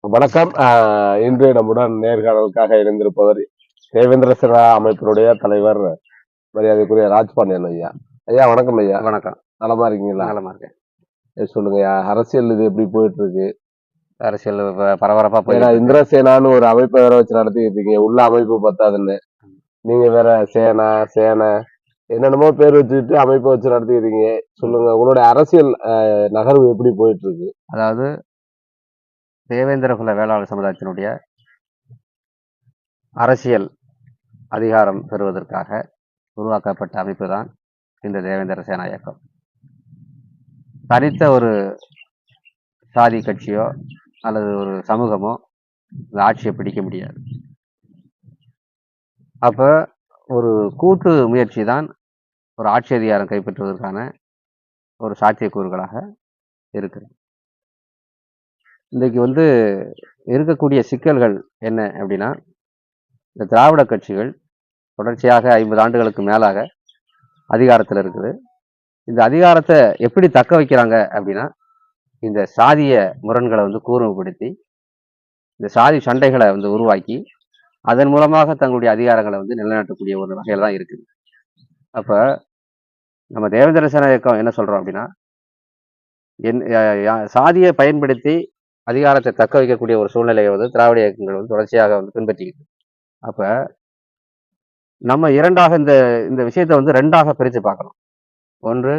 வணக்கம். இன்று நம்முடன் நேர்காணலுக்காக இணைந்திருப்பவர் தேவேந்திர சிறா அமைப்பினுடைய தலைவர் மரியாதைக்குரிய ராஜ்பாண்டியன் ஐயா. ஐயா வணக்கம் ஐயா. வணக்கம். நலமா இருக்கீங்களா? நலமா இருக்கேன். சொல்லுங்க ஐயா. அரசியல் இது எப்படி போயிட்டு இருக்கு? அரசியல் பரபரப்பா ஏன்னா போயிட்டு இருக்கு. இந்திரசேனான்னு ஒரு அமைப்பை வேற வச்சு நடத்திட்டு இருக்கீங்க. உள்ள அமைப்பு பத்தாதுன்னு நீங்க வேற சேனை என்னென்னமோ பேர் வச்சுக்கிட்டு அமைப்பை வச்சு நடத்திக்கிறீங்க. சொல்லுங்க, உங்களுடைய அரசியல் நகர்வு எப்படி போயிட்டு இருக்கு? அதாவது தேவேந்திர குல வேளாளர் சமுதாயத்தினுடைய அரசியல் அதிகாரம் பெறுவதற்காக உருவாக்கப்பட்ட அமைப்பு தான் இந்த தேவேந்திர சேனா இயக்கம். தனித்த ஒரு சாதி கட்சியோ அல்லது ஒரு சமூகமோ இந்த ஆட்சியை பிடிக்க முடியாது. அப்ப ஒரு கூட்டு முயற்சி தான் ஒரு ஆட்சி அதிகாரம் கைப்பற்றுவதற்கான ஒரு சாத்தியக்கூறுகளாக இருக்குது. இன்றைக்கு இருக்கக்கூடிய சிக்கல்கள் என்ன அப்படின்னா, இந்த திராவிட கட்சிகள் தொடர்ச்சியாக 50 ஆண்டுகளுக்கு மேலாக அதிகாரத்தில் இருக்குது. இந்த அதிகாரத்தை எப்படி தக்க வைக்கிறாங்க அப்படின்னா, இந்த சாதிய முரண்களை கூர்மைப்படுத்தி இந்த சாதி சண்டைகளை உருவாக்கி அதன் மூலமாக தங்களுடைய அதிகாரங்களை நிலைநாட்டக்கூடிய ஒரு வகையில் தான் இருக்குது. அப்ப நம்ம தேவேந்திர சேனா இயக்கம் என்ன சொல்றோம் அப்படின்னா, சாதியை பயன்படுத்தி அதிகாரத்தை தக்க வைக்கக்கூடிய ஒரு சூழ்நிலையை திராவிட இயக்கங்கள் தொடர்ச்சியாக பின்பற்றிக்கிட்டு. அப்ப நம்ம இரண்டாக இந்த விஷயத்தை ரெண்டாக பிரித்து பார்க்கணும். ஒன்று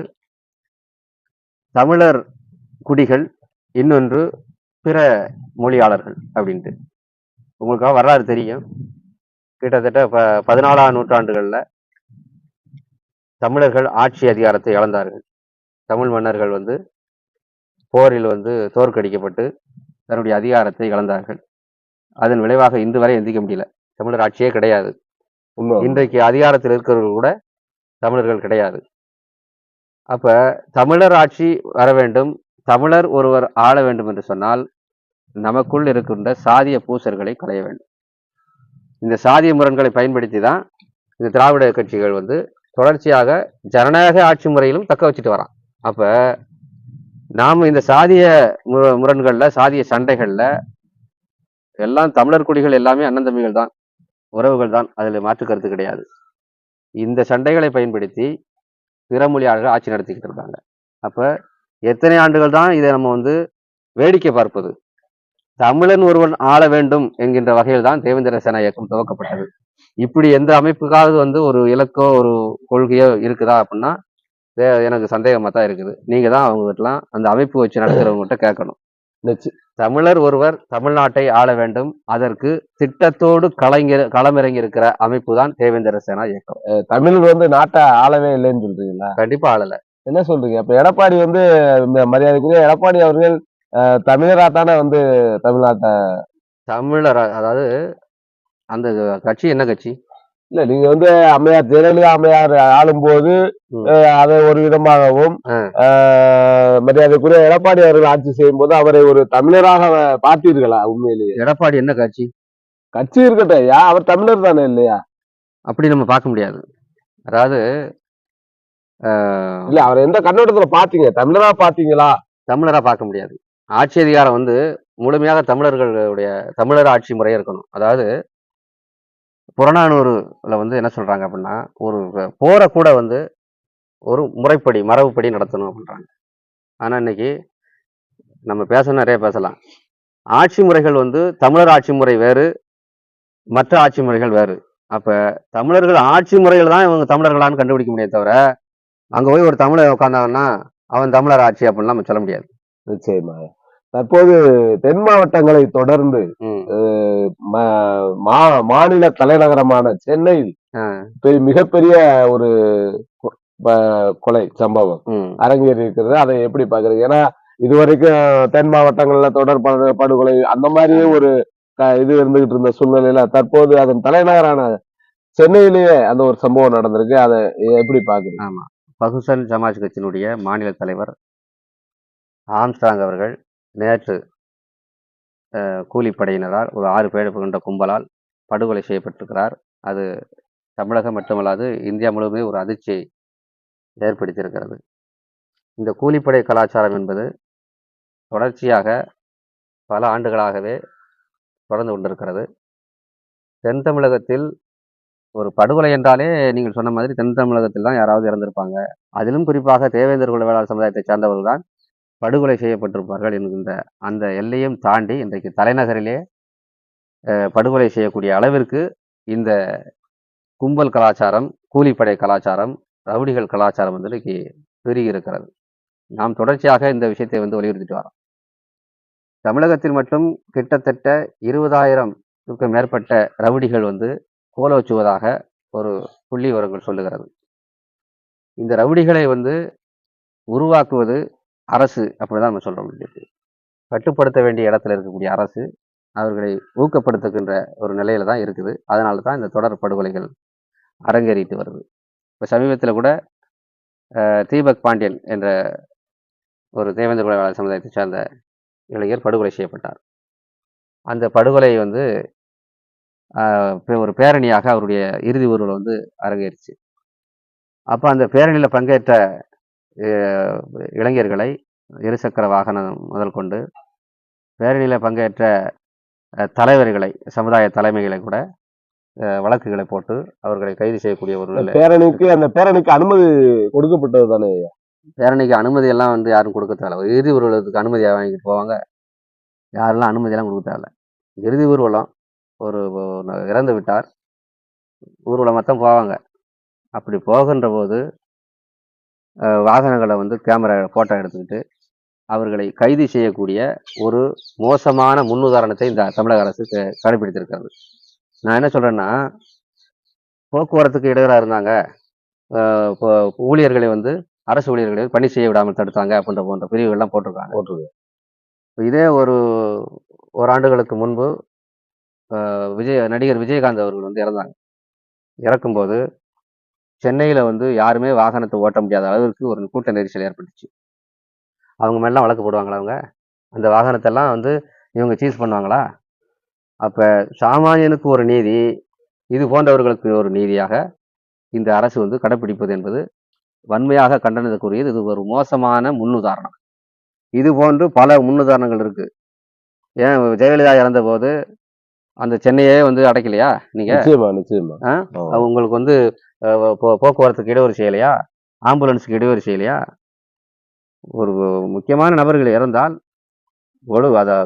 தமிழர் குடிகள், இன்னொன்று பிற மொழியாளர்கள் அப்படின்ட்டு. உங்களுக்காக வரலாறு தெரியும். கிட்டத்தட்ட 14ஆம் நூற்றாண்டுகள்ல தமிழர்கள் ஆட்சி அதிகாரத்தை இழந்தார்கள். தமிழ் மன்னர்கள் போரில் தோற்கடிக்கப்பட்டு தன்னுடைய அதிகாரத்தை இழந்தார்கள். அதன் விளைவாக இன்று வரை எந்திக்க முடியல. தமிழர் ஆட்சியே கிடையாது. இன்றைக்கு அதிகாரத்தில் இருக்கிறவர்கள் கூட தமிழர்கள் கிடையாது. அப்ப தமிழர் ஆட்சி வர வேண்டும், தமிழர் ஒருவர் ஆள வேண்டும் என்று சொன்னால் நமக்குள் இருக்கின்ற சாதிய பூசல்களை களைய வேண்டும். இந்த சாதிய முரண்களை பயன்படுத்தி தான் இந்த திராவிட கட்சிகள் தொடர்ச்சியாக ஜனநாயக ஆட்சி முறையிலும் தக்க வச்சுட்டு வரான். அப்ப நாம இந்த சாதிய முரண்கள்ல, சாதிய சண்டைகள்ல எல்லாம் தமிழர் குடிகள் எல்லாமே அண்ணன் தம்பிகள் தான், உறவுகள் தான், அதுல மாற்று கருத்து கிடையாது. இந்த சண்டைகளை பயன்படுத்தி பிற மொழியாளர்கள் ஆட்சி நடத்திக்கிட்டு இருக்காங்க. அப்ப எத்தனை ஆண்டுகள் தான் இதை நம்ம வேடிக்கை பார்ப்பது? தமிழன் ஒருவன் ஆள வேண்டும் என்கின்ற வகையில் தான் தேவேந்திர சேனா இயக்கம் துவக்கப்பட்டது. இப்படி எந்த அமைப்புக்காவது ஒரு இலக்கோ ஒரு கொள்கையோ இருக்குதா அப்படின்னா எனக்கு சந்தேகமா தான் இருக்குது. நீங்க தான் அவங்ககிட்டலாம் அந்த அமைப்பு வச்சு நடத்துறவங்ககிட்ட கேட்கணும். தமிழர் ஒருவர் தமிழ்நாட்டை ஆள வேண்டும், அதற்கு திட்டத்தோடு களமிறங்கி இருக்கிற அமைப்பு தான் தேவேந்திர சேனா இயக்கம். தமிழர் நாட்டை ஆளவே இல்லைன்னு சொல்றீங்களா? கண்டிப்பா ஆளல. என்ன சொல்றீங்க? அப்ப எடப்பாடி மரியாதைக்குரிய எடப்பாடி அவர்கள் தமிழரா தானே தமிழ்நாட்டை தமிழரா, அதாவது அந்த கட்சி என்ன கட்சி? இல்ல, நீங்க அம்மையார் ஜெயலலிதா அம்மையார் ஆளும்போது அதை ஒரு விதமாகவும், மரியாதைக்குரிய எடப்பாடி அவர்கள் ஆட்சி செய்யும் போது அவரை ஒரு தமிழராக பார்த்தீர்களா? உண்மையிலேயே எடப்பாடி என்ன கட்சி? கட்சி இருக்கட்டும் ஐயா, அவர் தமிழர் தானே இல்லையா? அப்படி நம்ம பார்க்க முடியாது. அதாவது இல்ல, அவர் எந்த கண்ணோட்டத்துல பாத்தீங்க? தமிழரா பாத்தீங்களா? தமிழரா பார்க்க முடியாது. ஆட்சி அதிகாரம் முழுமையாக தமிழர்களுடைய தமிழர் ஆட்சி முறையா இருக்கணும். அதாவது புறநானூறுல என்ன சொல்றாங்க அப்படின்னா, ஒரு போரை கூட ஒரு முறைப்படி மரபுப்படி நடத்தணும் அப்படின்றாங்க. ஆனா இன்னைக்கு நம்ம நிறைய பேசலாம். ஆட்சி முறைகள் தமிழர் ஆட்சி முறை வேறு, மற்ற ஆட்சி முறைகள் வேறு. அப்ப தமிழர்கள் ஆட்சி முறைகள் தான் இவங்க தமிழர்களான்னு கண்டுபிடிக்க முடியாது தவிர, அங்க போய் ஒரு தமிழர் உட்கார்ந்தாங்கன்னா அவன் தமிழர் ஆட்சி அப்படின்னு நம்ம சொல்ல முடியாது. நிச்சயமா. தற்போது தென் மாவட்டங்களை தொடர்ந்து மாநில தலைநகரமான சென்னை மிகப்பெரிய ஒரு கொலை சம்பவம் அரங்கேறி இருக்கிறது. அதை எப்படி பாக்குறீங்க? ஏன்னா இதுவரைக்கும் தென் மாவட்டங்கள்ல தொடர் படுகொலை அந்த மாதிரியே ஒரு இது இருந்துகிட்டு இருந்த சூழ்நிலையில தற்போது அதன் தலைநகரான சென்னையிலேயே அந்த ஒரு சம்பவம் நடந்திருக்கு. அதை எப்படி பாக்குறீங்க? ஆமா, பகுஜன் சமாஜ் கட்சியினுடைய மாநில தலைவர் ஆம்ஸ்ட்ராங் அவர்கள் நேற்று கூலிப்படையினரால் ஒரு 6 பேர் கொண்ட கும்பலால் படுகொலை செய்யப்பட்டிருக்கிறார். அது தமிழகம் மட்டுமல்லாது இந்தியா முழுவதுமே ஒரு அதிர்ச்சியை ஏற்படுத்தியிருக்கிறது. இந்த கூலிப்படை கலாச்சாரம் என்பது தொடர்ச்சியாக பல ஆண்டுகளாகவே தொடர்ந்து கொண்டிருக்கிறது. தென் தமிழகத்தில் ஒரு படுகொலை என்றாலே நீங்கள் சொன்ன மாதிரி தென் தமிழகத்தில் தான் யாராவது இறந்திருப்பாங்க. அதிலும் குறிப்பாக தேவேந்திர குல வேளாளர் சமுதாயத்தை சார்ந்தவர்கள் தான் படுகொலை செய்யப்பட்டிருப்பார்கள் என்கின்ற அந்த எல்லையும் தாண்டி இன்றைக்கு தலைநகரிலே படுகொலை செய்யக்கூடிய அளவிற்கு இந்த கும்பல் கலாச்சாரம், கூலிப்படை கலாச்சாரம், ரவுடிகள் கலாச்சாரம் வந்து இன்னைக்கு பெருகி இருக்கிறது. நாம் தொடர்ச்சியாக இந்த விஷயத்தை வந்து வலியுறுத்திட்டு வரோம். தமிழகத்தில் மட்டும் கிட்டத்தட்ட 20,000க்கும் மேற்பட்ட ரவுடிகள் வந்து கோலோச்சுவதாக ஒரு புள்ளி விவரங்கள் சொல்லுகிறது. இந்த ரவுடிகளை வந்து உருவாக்குவது அரசு, அப்படிதான் நம்ம சொல்ற முடியுது. கட்டுப்படுத்த வேண்டிய இடத்துல இருக்கக்கூடிய அரசு அவர்களை ஊக்கப்படுத்துகின்ற ஒரு நிலையில தான் இருக்குது. அதனால தான் இந்த தொடர் படுகொலைகள் அரங்கேறிட்டு வருது. இப்போ சமீபத்தில் கூட தீபக் பாண்டியன் என்ற ஒரு தேவேந்திர குல வேளாளர் சமுதாயத்தை சார்ந்த இளைஞர் படுகொலை செய்யப்பட்டார். அந்த படுகொலை வந்து ஒரு பேரணியாக அவருடைய இறுதி ஊர்வலம் வந்து அரங்கேறிச்சு. அப்போ அந்த பேரணியில் பங்கேற்ற இளைஞர்களை இருசக்கர வாகனம் முதல் கொண்டு பேரணியில் பங்கேற்ற தலைவர்களை, சமுதாய தலைமைகளை கூட வழக்குகளை போட்டு அவர்களை கைது செய்யக்கூடிய ஒரு அந்த பேரணிக்கு அனுமதி கொடுக்கப்பட்டது தானே? பேரணிக்கு அனுமதி எல்லாம் வந்து யாரும் கொடுக்க தேவையில்ல. இறுதி ஊர்வலத்துக்கு அனுமதி வாங்கிட்டு போவாங்க, யாரெல்லாம் அனுமதியெல்லாம் கொடுக்க தேவையில்ல. இறுதி ஊர்வலம் ஒரு இறந்து விட்டார், ஊர்வலம் மொத்தம் போவாங்க. அப்படி போகின்ற போது வாகனங்களை வந்து கேமரா போட்டோ எடுத்துக்கிட்டு அவர்களை கைது செய்யக்கூடிய ஒரு மோசமான முன்னுதாரணத்தை இந்த தமிழக அரசு கடைபிடித்திருக்கிறது. நான் என்ன சொல்றேன்னா, போக்குவரத்துக்கு இடையூறாக இருந்தாங்க, ஊழியர்களை வந்து அரசு ஊழியர்களை பணி செய்ய விடாமல் தடுத்தாங்க அப்படின்ற போன்ற பிரிவுகள்லாம் போட்டிருக்காங்க. இதே ஒரு ஆண்டுகளுக்கு முன்பு நடிகர் விஜயகாந்த் அவர்கள் வந்து இறந்தாங்க. இறக்கும்போது சென்னையில் வந்து யாருமே வாகனத்தை ஓட்ட முடியாத அளவிற்கு ஒரு கூட்ட நெரிசல் ஏற்பட்டுச்சு. அவங்க மேலாம் வழக்கு போடுவாங்களா? அவங்க அந்த வாகனத்தெல்லாம் வந்து இவங்க சீஸ் பண்ணுவாங்களா? அப்போ சாமானியனுக்கு ஒரு நீதி, இது போன்றவர்களுக்கு ஒரு நீதியாக இந்த அரசு வந்து கடைப்பிடிப்பது என்பது வன்மையாக கண்டனத்துக்குரியது. இது ஒரு மோசமான முன்னுதாரணம். இது போன்று பல முன்னுதாரணங்கள் இருக்கு. ஏன் ஜெயலலிதா இறந்த போது அந்த சென்னையே வந்து அடைக்கலையா? நீங்க உங்களுக்கு வந்து போக்குவரத்துக்கு இடையூறு செய்யலையா? ஆம்புலன்ஸுக்கு இடையூறு செய்யலையா? ஒரு முக்கியமான நபர்கள் இறந்தால் அதை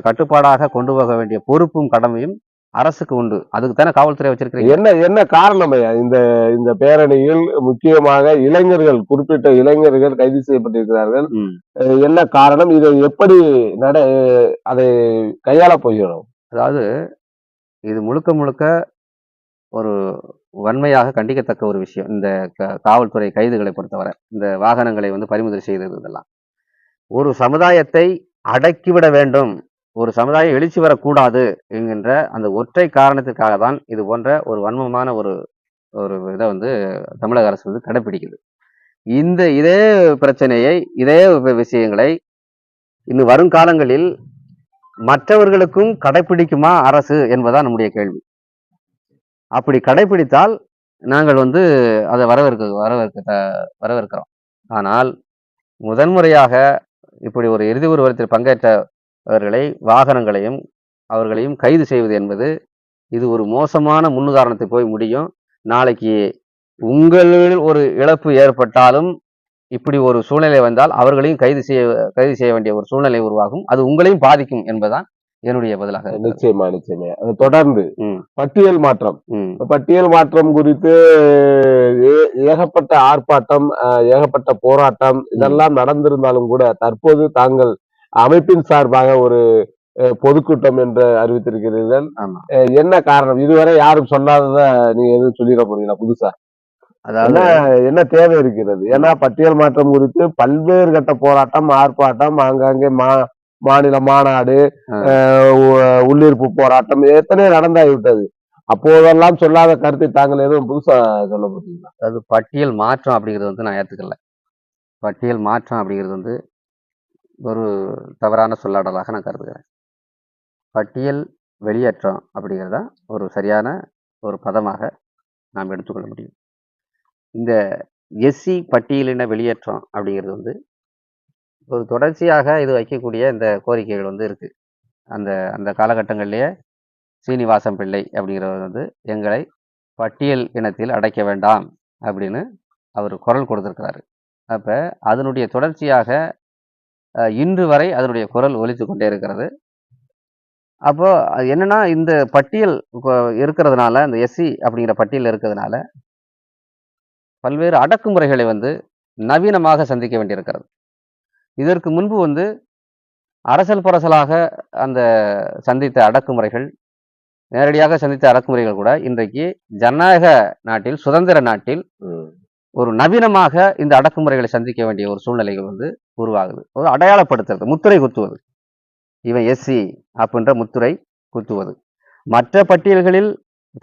கட்டுப்பாடாக கொண்டு போக வேண்டிய பொறுப்பும் கடமையும் அரசுக்கு உண்டு. அதுக்கு தானே காவல்துறை வச்சிருக்கீங்க. என்ன காரணம் இந்த பேரணியில் முக்கியமாக இளைஞர்கள், குறிப்பிட்ட இளைஞர்கள் கைது செய்யப்பட்டிருக்கிறார்கள்? என்ன காரணம்? இதை எப்படி அதை கையாள போகிறோம்? அதாவது இது முழுக்க முழுக்க ஒரு வன்மையாக கண்டிக்கத்தக்க ஒரு விஷயம். இந்த காவல்துறை கைதுகளை பொறுத்தவரை இந்த வாகனங்களை வந்து பறிமுதல் செய்தது இதெல்லாம் ஒரு சமுதாயத்தை அடக்கிவிட வேண்டும், ஒரு சமுதாயம் எழுச்சி வரக்கூடாது என்கின்ற அந்த ஒற்றை காரணத்திற்காக தான் இது போன்ற ஒரு வன்மமான ஒரு இதை வந்து தமிழக அரசு வந்து கடைபிடிக்குது. இதே பிரச்சனையை, இதே விஷயங்களை இன்னும் வருங்காலங்களில் மற்றவர்களுக்கும் கடைபிடிக்குமா அரசு என்பதுதான் நம்முடைய கேள்வி. அப்படி கடைபிடித்தால் நாங்கள் வந்து அதை வரவேற்கிறோம். ஆனால் முதன்முறையாக இப்படி ஒரு இறுதி ஊர்வலத்தில் பங்கேற்றவர்களை, வாகனங்களையும் அவர்களையும் கைது செய்வது என்பது இது ஒரு மோசமான முன்னுதாரணத்தை போய் முடியும். நாளைக்கு உங்களில் ஒரு இழப்பு ஏற்பட்டாலும் இப்படி ஒரு சூழ்நிலை வந்தால் அவர்களையும் கைது செய்ய வேண்டிய ஒரு சூழ்நிலை உருவாகும். அது உங்களையும் பாதிக்கும் என்பதுதான் என்னுடைய பதிலாக. நிச்சயமா. தொடர்ந்து பட்டியல் மாற்றம் குறித்து ஏகப்பட்ட ஆர்ப்பாட்டம், ஏகப்பட்ட போராட்டம் இதெல்லாம் நடந்திருந்தாலும் கூட தற்போது தாங்கள் அமைப்பின் சார்பாக ஒரு பொதுக்கூட்டம் என்று அறிவித்திருக்கிறீர்கள். என்ன காரணம்? இதுவரை யாரும் சொல்லாதத நீங்க எதுவும் சொல்லிட போறீங்களா புதுசா? அதாவது என்ன தேவை இருக்கிறது? ஏன்னா பட்டியல் மாற்றம் குறித்து பல்வேறு கட்ட போராட்டம், ஆர்ப்பாட்டம், ஆங்காங்கே மாநில மாநாடு, உள்ளிருப்பு போராட்டம் எத்தனையோ நடந்தாகிவிட்டது. அப்போதெல்லாம் சொல்லாத கருத்தை தாங்கள் எதுவும் புதுசா சொல்ல போறீங்களா? அது பட்டியல் மாற்றம் அப்படிங்கிறது வந்து நான் ஏத்துக்கல. பட்டியல் மாற்றம் அப்படிங்கிறது வந்து ஒரு தவறான சொல்லாடலாக நான் கருதுகிறேன். பட்டியல் வெளியேற்றம் அப்படிங்கிறதா ஒரு சரியான ஒரு பதமாக நாம் எடுத்துக்கொள்ள முடியும். இந்த எஸ்சி பட்டியலின வெளியேற்றம் அப்படிங்கிறது வந்து ஒரு தொடர்ச்சியாக இது வைக்கக்கூடிய இந்த கோரிக்கைகள் வந்து இருக்கு. அந்த அந்த காலகட்டங்களிலேயே சீனிவாசம் பிள்ளை அப்படிங்கிறவர் வந்து எங்களை பட்டியல் இனத்தில் அடைக்க வேண்டாம் அப்படின்னு அவர் குரல் கொடுத்திருக்கிறாரு. அப்ப அதனுடைய தொடர்ச்சியாக இன்று வரை அதனுடைய குரல் ஒலித்து கொண்டே இருக்கிறது. அப்போ அது என்னன்னா, இந்த பட்டியல் இருக்கிறதுனால, இந்த எஸ்சி அப்படிங்கிற பட்டியல் இருக்கிறதுனால பல்வேறு அடக்குமுறைகளை வந்து நவீனமாக சந்திக்க வேண்டியிருக்கிறது. இதற்கு முன்பு வந்து அரசல் புரசலாக அந்த சந்தித்த அடக்குமுறைகள், நேரடியாக சந்தித்த அடக்குமுறைகள் கூட இன்றைக்கு ஜனநாயக நாட்டில், சுதந்திர நாட்டில் ஒரு நவீனமாக இந்த அடக்குமுறைகளை சந்திக்க வேண்டிய ஒரு சூழ்நிலைகள் வந்து உருவாகுது. ஒரு அடையாளப்படுத்துறது, முத்திரை குத்துவது, இவன் எஸ்சி அப்படின்ற முத்திரை குத்துவது. மற்ற பட்டியல்களில்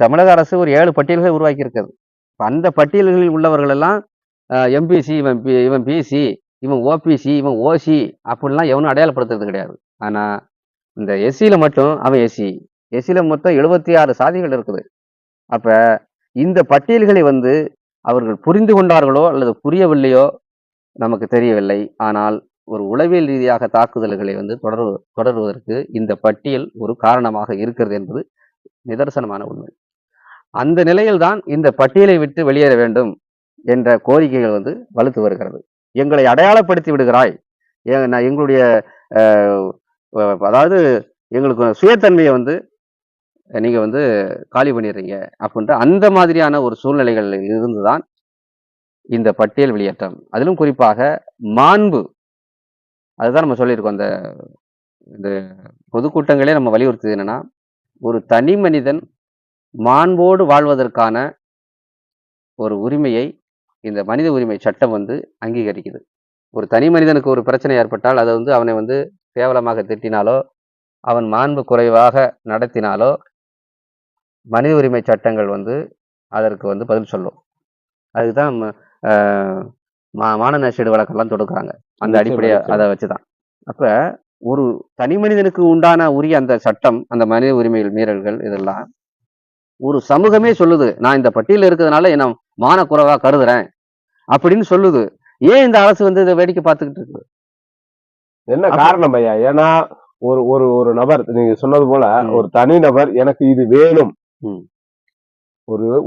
தமிழக அரசு ஒரு 7 பட்டியல்களை உருவாக்கி இருக்கிறது. அந்த பட்டியல்களில் உள்ளவர்கள் எல்லாம் எம்பிசி, இவன் பிசி, இவன் ஓபிசி, இவன் ஓசி அப்படின்லாம் எவனும் அடையாளப்படுத்துறது கிடையாது. ஆனா இந்த எஸ்சியில மட்டும் அவன் எஸ்சி. எஸ்சியில மொத்தம் 76 சாதிகள் இருக்குது. அப்ப இந்த பட்டியல்களை வந்து அவர்கள் புரிந்து கொண்டார்களோ அல்லது புரியவில்லையோ நமக்கு தெரியவில்லை. ஆனால் ஒரு உளவியல் ரீதியாக தாக்குதல்களை வந்து தொடர்வதற்கு இந்த பட்டியல் ஒரு காரணமாக இருக்கிறது என்பது நிதர்சனமான உண்மை. அந்த நிலையில்தான் இந்த பட்டியலை விட்டு வெளியேற வேண்டும் என்ற கோரிக்கைகள் வந்து வலுத்து வருகிறது. எங்களை அடையாளப்படுத்தி விடுகிறாய், எங்களுடைய அதாவது எங்களுக்கு சுயத்தன்மையை வந்து நீங்க வந்து காலி பண்ணிடுறீங்க அப்படின்ற அந்த மாதிரியான ஒரு சூழ்நிலைகளில் இருந்துதான் இந்த பட்டியல் வெளியேற்றம். அதிலும் குறிப்பாக மாண்பு, அதுதான் நம்ம சொல்லியிருக்கோம். இந்த பொதுக்கூட்டங்களே நம்ம வலியுறுத்துது என்னன்னா, ஒரு தனி மனிதன் மாண்போடு வாழ்வதற்கான ஒரு உரிமையை இந்த மனித உரிமை சட்டம் வந்து அங்கீகரிக்குது. ஒரு தனி மனிதனுக்கு ஒரு பிரச்சனை ஏற்பட்டால் அதை வந்து அவனை வந்து கேவலமாக திட்டினாலோ, அவன் மாண்பு குறைவாக நடத்தினாலோ மனித உரிமை சட்டங்கள் வந்து அதற்கு வந்து பதில் சொல்லும். அதுதான் மானநஷ்டீடு வழக்கெல்லாம் தொடுக்கிறாங்க. அந்த அடிப்படையை அதை வச்சுதான். அப்ப ஒரு தனி மனிதனுக்கு உண்டான உரிய அந்த சட்டம், அந்த மனித உரிமைகள் மீறல்கள் இதெல்லாம் ஒரு சமூகமே சொல்லுது, நான் இந்த பட்டியலில் இருக்கிறதுனால என்ன மானக்குறைவா கருதுறேன் அப்படின்னு சொல்லுது. ஏன் இந்த அரசு வந்து இதை வேடிக்கை பார்த்துக்கிட்டு இருக்கு? என்ன காரணம் ஐயா? ஏன்னா ஒரு ஒரு ஒரு நபர், நீங்க சொன்னது போல ஒரு தனி நபர் எனக்கு இது வேணும்,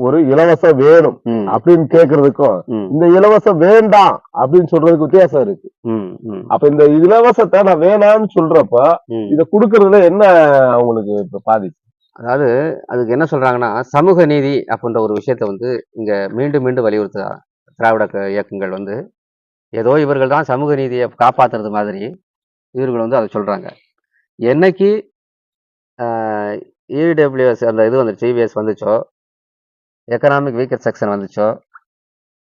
ஒரு இலவசம் வேணும் அப்படின்னு கேக்குறதுக்கும் இந்த இலவசம் வேண்டாம் அப்படின்னு சொல்றதுக்கு வித்தியாசம் இருக்கு. அப்ப இந்த இலவசத்தை நான் வேணாம்னு சொல்றப்ப இத குடுக்கறதுல என்ன அவங்களுக்கு இப்ப பாதிப்பு? அதாவது அதுக்கு என்ன சொல்றாங்கன்னா, சமூக நீதி அப்படின்ற ஒரு விஷயத்த வந்து இங்க மீண்டும் மீண்டும் வலியுறுத்துறாங்க திராவிட இயக்கங்கள் வந்து. ஏதோ இவர்கள் தான் சமூக நீதியை காப்பாத்துறது மாதிரி இவர்கள் வந்து அதை சொல்றாங்க. என்னைக்கு இடபிள்யூஎஸ் அந்த இது வந்து டிவிஎஸ் வந்துச்சோ, எக்கனாமிக் வீக்கர் செக்ஷன் வந்துச்சோ,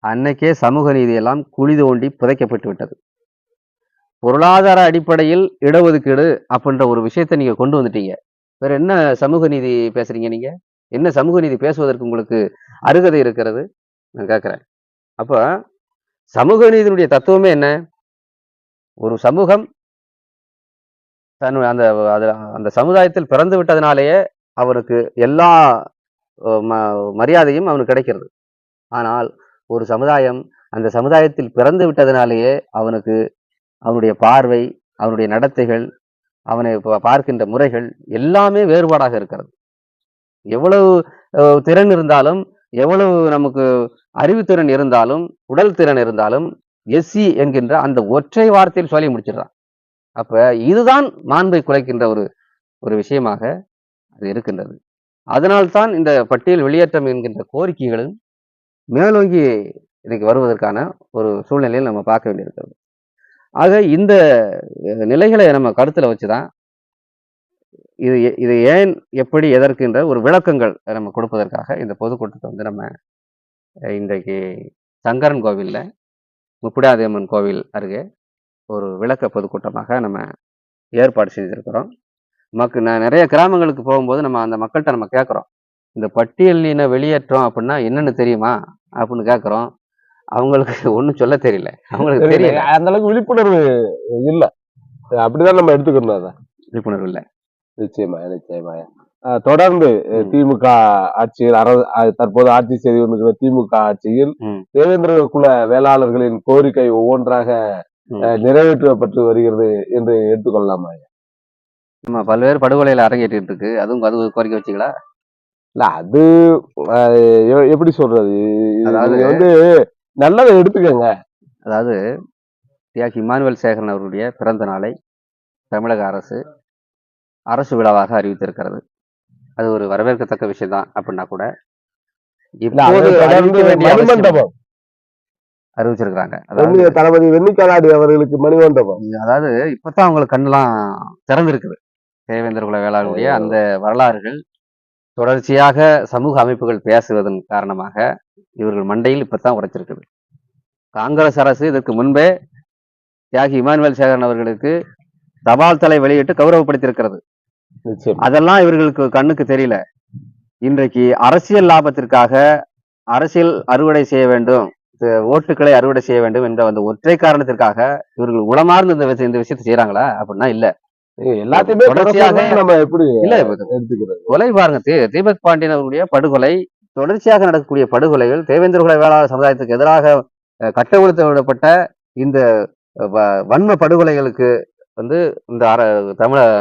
அன்னைக்கே சமூக நீதி எல்லாம் குழி தோண்டி புதைக்கப்பட்டு விட்டது. பொருளாதார அடிப்படையில் இடஒதுக்கீடு அப்படின்ற ஒரு விஷயத்த நீங்க கொண்டு வந்துட்டீங்க. வேற என்ன சமூக நீதி பேசுறீங்க நீங்க? என்ன சமூக நீதி பேசுவதற்கு உங்களுக்கு அருகதை இருக்கிறது? நான் கேட்கிறேன். அப்ப சமூக நீதியினுடைய தத்துவமே என்ன? ஒரு சமூகம் அந்த அந்த சமுதாயத்தில் பிறந்து விட்டதுனாலேயே அவனுக்கு எல்லா மரியாதையும் அவனுக்கு கிடைக்கிறது. ஆனால் ஒரு சமுதாயம் அந்த சமுதாயத்தில் பிறந்து விட்டதுனாலேயே அவனுக்கு அவனுடைய பார்வை, அவனுடைய நடத்தைகள், அவனை பார்க்கின்ற முறைகள் எல்லாமே வேறுபாடாக இருக்கிறது. எவ்வளவு திறன் இருந்தாலும், எவ்வளவு நமக்கு அறிவுத்திறன் இருந்தாலும், உடல் திறன் இருந்தாலும், எஸ்சி என்கின்ற அந்த ஒற்றை வார்த்தையில் சொல்லி முடிச்சிடறான். அப்ப இதுதான் மாண்பை குலைக்கின்ற ஒரு விஷயமாக அது இருக்கின்றது. அதனால்தான் இந்த பட்டியல் வெளியேற்றம் என்கின்ற கோரிக்கைகளும் மேலோங்கி இன்னைக்கு வருவதற்கான ஒரு சூழ்நிலையில் நம்ம பார்க்க வேண்டியிருக்கிறது. ஆக இந்த நிலைகளை நம்ம கருத்துல வச்சுதான் இது ஏன், எப்படி, எதற்குன்ற ஒரு விளக்கங்கள் நம்ம கொடுப்பதற்காக இந்த பொதுக்கூட்டத்தை வந்து நம்ம இன்றைக்கு சங்கரன் கோவில்ல, முப்பிடாதியம்மன் கோவில் அருகே ஒரு விளக்க பொதுக்கூட்டமாக நம்ம ஏற்பாடு செய்திருக்கிறோம். நான் நிறைய கிராமங்களுக்கு போகும்போது நம்ம அந்த மக்கள்கிட்ட நம்ம கேட்குறோம், இந்த பட்டியலின வெளியேற்றம் அப்படின்னா என்னன்னு தெரியுமா அப்படின்னு கேட்குறோம். அவங்களுக்கு ஒன்றும் சொல்ல தெரியல. அவங்களுக்கு தெரியல, அந்த அளவுக்கு விழிப்புணர்வு இல்ல. அப்படிதான் நம்ம எடுத்துக்கணும். அதான் விழிப்புணர்வு இல்லை. நிச்சயமா நிச்சயமா. தொடர்ந்து திமுக ஆட்சியில், தற்போது ஆட்சி செய்து கொண்டிருக்கிற திமுக ஆட்சியில் தேவேந்திர குல வேளாளர்களின் கோரிக்கை ஒவ்வொன்றாக நிறைவேற்றப்பட்டு வருகிறது என்று எடுத்துக்கொள்ளலாமா? நம்ம பல்வேறு படுகொலையில அரங்கேற்றிட்டு இருக்கு. அது கோரிக்கை வச்சீங்களா? இல்ல அது எப்படி சொல்றது? அதாவது நீங்க வந்து நல்லதை எடுத்துக்கங்க. அதாவது தியாகி இமானுவேல் சேகரன் அவருடைய பிறந்த நாளை தமிழக அரசு விழாவாக அறிவித்திருக்கிறது. அது ஒரு வரவேற்கத்தக்க விஷயம் தான். அப்படின்னா கூட இப்போது மணிமண்டபம் அறிவிச்சிருக்காங்க. தளபதி வெண்ணிக்காலாடி அவர்களுக்கு மணிமண்டபம். அதாவது இப்பதான் அவங்களுக்கு கண்ணெல்லாம் திறந்திருக்குது. தேவேந்திர குல வேளாளருடைய அந்த வரலாறுகள் தொடர்ச்சியாக சமூக அமைப்புகள் பேசுவதன் காரணமாக இவர்கள் மண்டையில் இப்பதான் உரைச்சிருக்குது. காங்கிரஸ் அரசு இதற்கு முன்பே தியாகி இமானுவேல் சேகரன் அவர்களுக்கு தபால் தலை வெளியிட்டு கௌரவப்படுத்தியிருக்கிறது. அதெல்லாம் இவர்களுக்கு கண்ணுக்கு தெரியல. இன்றைக்கு அரசியல் லாபத்திற்காக அரசியல் அறுவடை செய்ய வேண்டும், ஓட்டுகளை அறுவடை செய்ய வேண்டும் என்ற அந்த ஒற்றை காரணத்திற்காக இவர்கள் உளமார்ந்து இந்த விஷயத்தை செய்யறாங்களா? அப்படின்னா இல்ல. எல்லாத்தையுமே தொடர்ச்சியாக நம்ம எப்படி இல்ல எடுத்துக்கிறது? கொலை பாருங்க, தீபக் பாண்டியன் அவர்களுடைய படுகொலை, தொடர்ச்சியாக நடக்கக்கூடிய படுகொலைகள், தேவேந்திர குல வேளாளர் சமுதாயத்துக்கு எதிராக கட்டவிழ்த்து விடப்பட்ட இந்த வன்ம படுகொலைகளுக்கு வந்து இந்த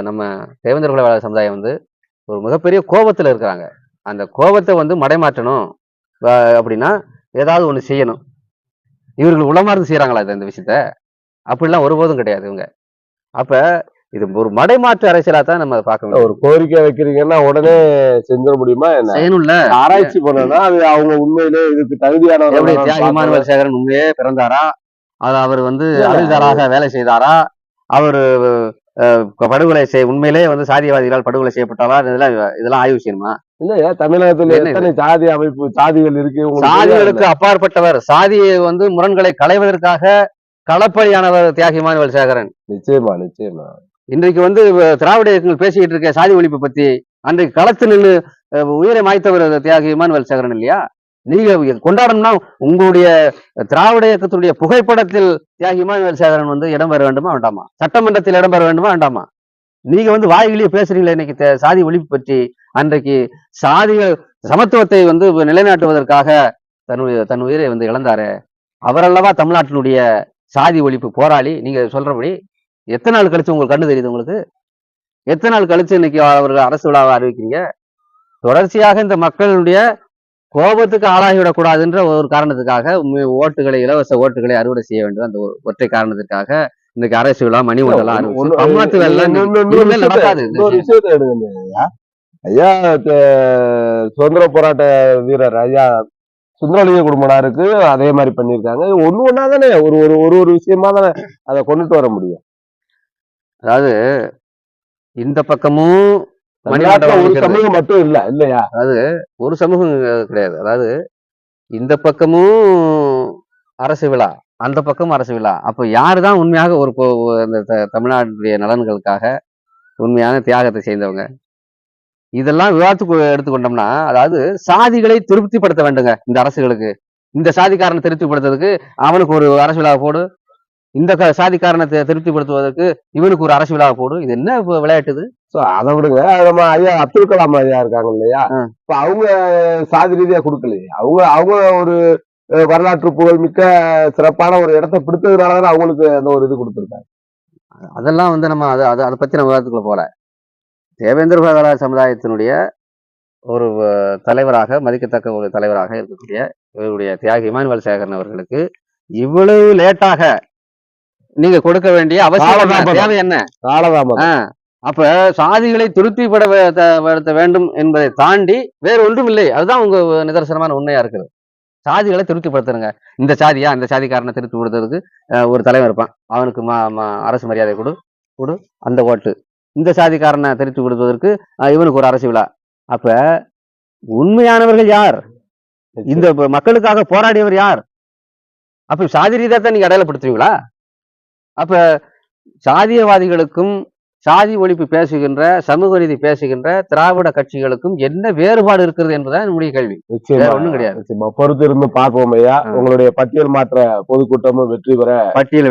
நம்ம தேவேந்திர குல வேளாளர் சமுதாயம் வந்து ஒரு மிகப்பெரிய கோபத்துல இருக்கிறாங்க. அந்த கோபத்தை வந்து மடைமாற்றணும் அப்படின்னா ஏதாவது ஒண்ணு செய்யணும். இவர்கள் உளமார்ந்து செய்யறாங்களா இந்த விஷயத்த? அப்படிலாம் ஒருபோதும் கிடையாது இவங்க. அப்ப இது ஒரு மடைமாற்று அரசியலா தான் நம்ம பார்க்கணும். ஒரு கோரிக்கை வைக்கிறீங்கன்னா உடனே செஞ்சிட முடியுமா? செய்யணும்ல, ஆராய்ச்சி பண்ணா அது அவங்க உண்மையிலே இதுக்கு தகுதியானவர்கள். தியாகி இமானுவேல் சேகரன் உண்மையே பிறந்தாரா? அவர் வந்து அறிஞராக வேலை செய்தாரா? அவர் படுகொலை உண்மையிலே வந்து சாதியவாதிகளால் படுகொலை செய்யப்பட்டாரா? இதெல்லாம் ஆய்வு செய்யணுமா? இல்லையா, தமிழகத்துல எத்தனை ஜாதி அமைப்பு சாதிகள் இருக்கு? சாதிகளுக்கு அப்பாற்பட்டவர், சாதியை வந்து முரண்களை களைவதற்காக களப்பலியானவர் தியாகி இமானுவேல் சேகரன். நிச்சயமா. இன்றைக்கு வந்து திராவிட இயக்கங்கள் பேசிக்கிட்டு இருக்க சாதி ஒழிப்பு பத்தி, அன்றைக்கு களத்து நின்று உயிரை மாய்த்தவர் தியாகி இமானுவேல் சேகரன் இல்லையா? நீங்க கொண்டாடணும்னா உங்களுடைய திராவிட இயக்கத்துடைய புகைப்படத்தில் தியாகி இமானுவேல் சேகரன் வந்து இடம்பெற வேண்டுமா வேண்டாமா? சட்டமன்றத்தில் இடம்பெற வேண்டுமா வேண்டாமா? நீங்க வந்து வாய்கிலேயே பேசுறீங்களா இன்னைக்கு சாதி ஒழிப்பு பற்றி? அன்றைக்கு சாதிகள் சமத்துவத்தை வந்து நிலைநாட்டுவதற்காக தன் உயிரை வந்து இழந்தாரு. அவரல்லவா தமிழ்நாட்டினுடைய சாதி ஒழிப்பு போராளி. நீங்க சொல்றபடி எத்தனை நாள் கழிச்சு உங்களுக்கு கண்ணு தெரியுது? உங்களுக்கு எத்தனை நாள் கழிச்சு இன்னைக்கு அவர்கள் அரசு விழாவை அறிவிக்கிறீங்க? தொடர்ச்சியாக இந்த மக்களுடைய கோபத்துக்கு ஆளாகிவிடக் கூடாதுன்ற ஒரு காரணத்துக்காக ஓட்டுகளை, இலவச ஓட்டுகளை அறுவடை செய்ய வேண்டும். அந்த ஒற்றை காரணத்திற்காக இன்னைக்கு அரசு விழா, மணிமண்டலம் நடக்காது. ஐயா, சுதந்திர போராட்ட வீரர் ஐயா சுந்தரலிங்க குடும்பனாருக்கு அதே மாதிரி பண்ணிருக்காங்க. ஒண்ணா தானே ஒரு விஷயமா தானே அதை கொண்டுட்டு வர முடியும். அதாவது இந்த பக்கமும் ஒரு சமூகம் மட்டும் இல்லையா? அதாவது ஒரு சமூகம் கிடையாது. அதாவது இந்த பக்கமும் அரசு விழா, அந்த பக்கமும் அரசு விழா. அப்ப யாருதான் உண்மையாக ஒரு தமிழ்நாட்டுடைய நலன்களுக்காக உண்மையான தியாகத்தை செய்தவங்க? இதெல்லாம் விவாதத்துக்கு எடுத்துக்கொண்டோம்னா, அதாவது சாதிகளை திருப்திப்படுத்த வேண்டுங்க இந்த அரசுகளுக்கு. இந்த சாதிக்காரனை திருப்திப்படுத்துறதுக்கு அவனுக்கு ஒரு அரசு விழா போடு, இந்த சாதிக்காரனை திருப்திப்படுத்துவதற்கு இவனுக்கு ஒரு அரசு விழா போடு. இது என்ன விளையாட்டுது? அதை விடுங்க. நம்ம ஐயா அப்துல் கலாம் ஐயா இருக்காங்க இல்லையா, இப்ப அவங்க சாதி ரீதியா கொடுக்கலையே. அவங்க ஒரு வரலாற்று புகழ் மிக்க சிறப்பான ஒரு இடத்தை பிடித்ததுனாலதான் அவங்களுக்கு அந்த ஒரு இது கொடுத்துருக்காங்க. அதெல்லாம் வந்து நம்ம அதை பத்தி நம்ம விவாதத்துக்குள்ள போல. தேவேந்திர குல வேளாளர் சமுதாயத்தினுடைய ஒரு தலைவராக, மதிக்கத்தக்க ஒரு தலைவராக இருக்கக்கூடிய இவருடைய தியாகி இமானுவேல் சேகரன் அவர்களுக்கு இவ்வளவு லேட்டாக நீங்க கொடுக்க வேண்டிய அவசியம் தேவை என்ன? அப்ப சாதிகளை திருப்திப்படுத்த வேண்டும் என்பதை தாண்டி வேறு ஒன்றும் இல்லை. அதுதான் உங்க நிதர்சனமான உண்மையா இருக்குது. சாதிகளை திருப்திப்படுத்துறங்க. இந்த சாதியா, இந்த சாதிக்காரனை திருப்திப்படுத்துறதுக்கு ஒரு தலைவர் இருப்பான், அவனுக்கு அரசு மரியாதை கொடு, அந்த ஓட்டு. இந்த சாதிக்காரனை திருப்தி கொடுப்பதற்கு இவனுக்கு ஒரு அரசு விழா. அப்ப உண்மையானவர்கள் யார்? இந்த மக்களுக்காக போராடியவர் யார்? அப்ப சாதி ரீதியா தான் நீங்க அடையாளப்படுத்துவீங்களா? அப்ப சாதியவாதிகளுக்கும் சாதி ஒழிப்பு பேசுகின்ற, சமூக நீதி பேசுகின்ற திராவிட கட்சிகளுக்கும் என்ன வேறுபாடு இருக்கிறது என்பதுதான் நம்முடைய கேள்வி. ஒண்ணும் கிடையாது. பொறுத்து இருந்து பார்ப்போம் ஐயா. உங்களுடைய பட்டியல் மாற்ற பொதுக்கூட்டமும் வெற்றி பெற, பட்டியல்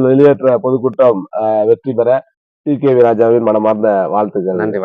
வெளியேற்ற பொதுக்கூட்டம் வெற்றி பெற டி.கே.வி. ராஜாவின் மனமார்ந்த வாழ்த்துக்கள். நன்றி.